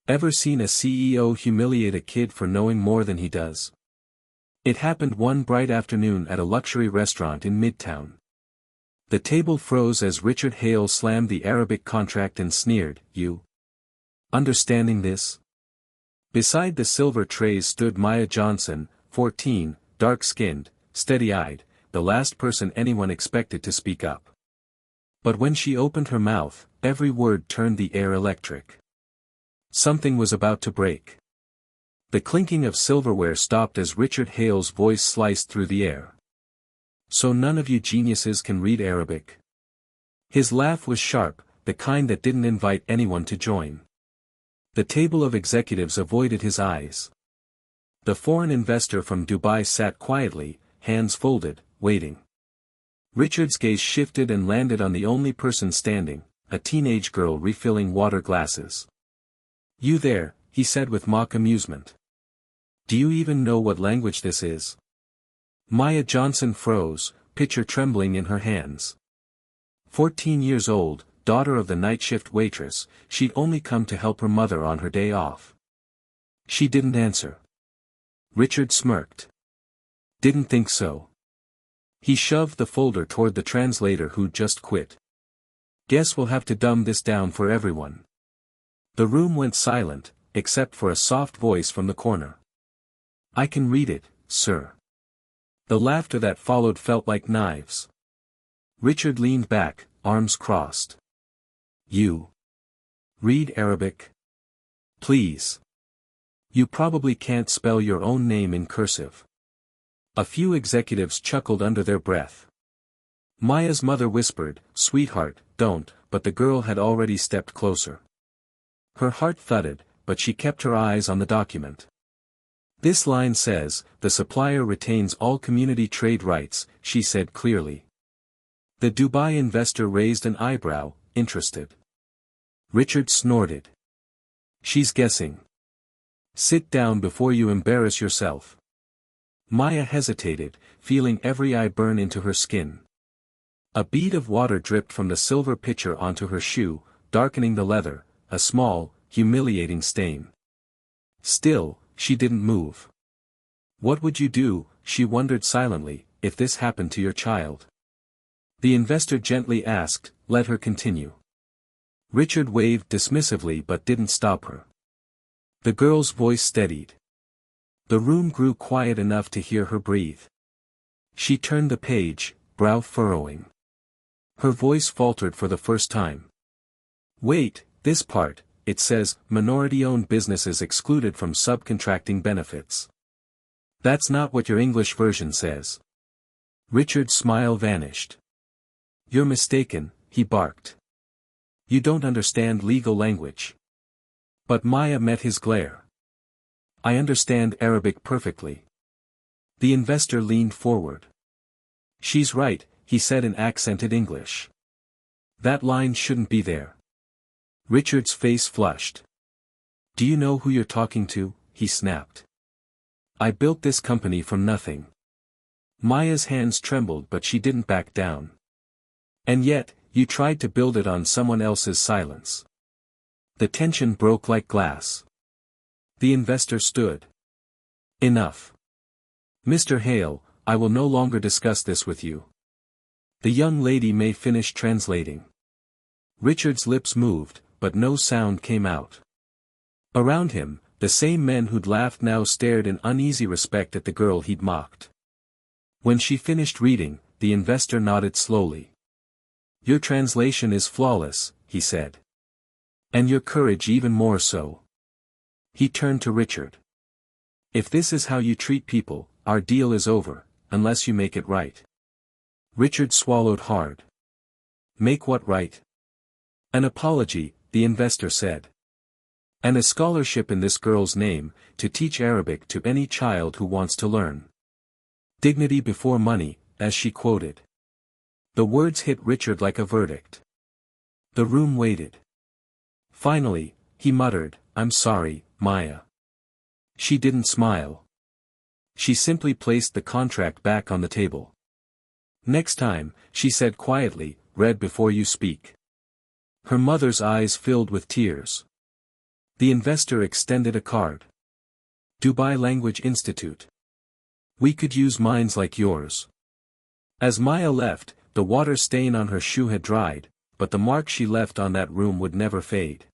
Ever seen a CEO humiliate a kid for knowing more than he does? It happened one bright afternoon at a luxury restaurant in Midtown. The table froze as Richard Hale slammed the Arabic contract and sneered, "You understanding this?" Beside the silver trays stood Maya Johnson, 14, dark-skinned, steady-eyed, the last person anyone expected to speak up. But when she opened her mouth, every word turned the air electric. Something was about to break. The clinking of silverware stopped as Richard Hale's voice sliced through the air. "So none of you geniuses can read Arabic?" His laugh was sharp, the kind that didn't invite anyone to join. The table of executives avoided his eyes. The foreign investor from Dubai sat quietly, hands folded, waiting. Richard's gaze shifted and landed on the only person standing, a teenage girl refilling water glasses. "You there," he said with mock amusement. "Do you even know what language this is?" Maya Johnson froze, pitcher trembling in her hands. 14 years old, daughter of the night shift waitress, she'd only come to help her mother on her day off. She didn't answer. Richard smirked. "Didn't think so." He shoved the folder toward the translator who'd just quit. "Guess we'll have to dumb this down for everyone." The room went silent, except for a soft voice from the corner. "I can read it, sir." The laughter that followed felt like knives. Richard leaned back, arms crossed. "You read Arabic? Please. You probably can't spell your own name in cursive." A few executives chuckled under their breath. Maya's mother whispered, "Sweetheart, don't," but the girl had already stepped closer. Her heart thudded, but she kept her eyes on the document. "This line says, the supplier retains all community trade rights," she said clearly. The Dubai investor raised an eyebrow, interested. Richard snorted. "She's guessing. Sit down before you embarrass yourself." Maya hesitated, feeling every eye burn into her skin. A bead of water dripped from the silver pitcher onto her shoe, darkening the leather, a small, humiliating stain. Still, she didn't move. "What would you do," she wondered silently, "if this happened to your child?" The investor gently asked, "Let her continue." Richard waved dismissively but didn't stop her. The girl's voice steadied. The room grew quiet enough to hear her breathe. She turned the page, brow furrowing. Her voice faltered for the first time. "Wait, this part. It says, minority-owned businesses excluded from subcontracting benefits. That's not what your English version says." Richard's smile vanished. "You're mistaken," he barked. "You don't understand legal language." But Maya met his glare. "I understand Arabic perfectly." The investor leaned forward. "She's right," he said in accented English. "That line shouldn't be there." Richard's face flushed. "Do you know who you're talking to?" he snapped. "I built this company from nothing." Maya's hands trembled but she didn't back down. "And yet, you tried to build it on someone else's silence." The tension broke like glass. The investor stood. "Enough. Mr. Hale, I will no longer discuss this with you. The young lady may finish translating." Richard's lips moved, but no sound came out. Around him, the same men who'd laughed now stared in uneasy respect at the girl he'd mocked. When she finished reading, the investor nodded slowly. "Your translation is flawless," he said. "And your courage even more so." He turned to Richard. "If this is how you treat people, our deal is over, unless you make it right." Richard swallowed hard. "Make what right?" "An apology," the investor said. "And a scholarship in this girl's name, to teach Arabic to any child who wants to learn. Dignity before money," as she quoted. The words hit Richard like a verdict. The room waited. Finally, he muttered, "I'm sorry, Maya." She didn't smile. She simply placed the contract back on the table. "Next time," she said quietly, "read before you speak." Her mother's eyes filled with tears. The investor extended a card. Dubai Language Institute. We could use minds like yours. As Maya left, the water stain on her shoe had dried, but the mark she left on that room would never fade.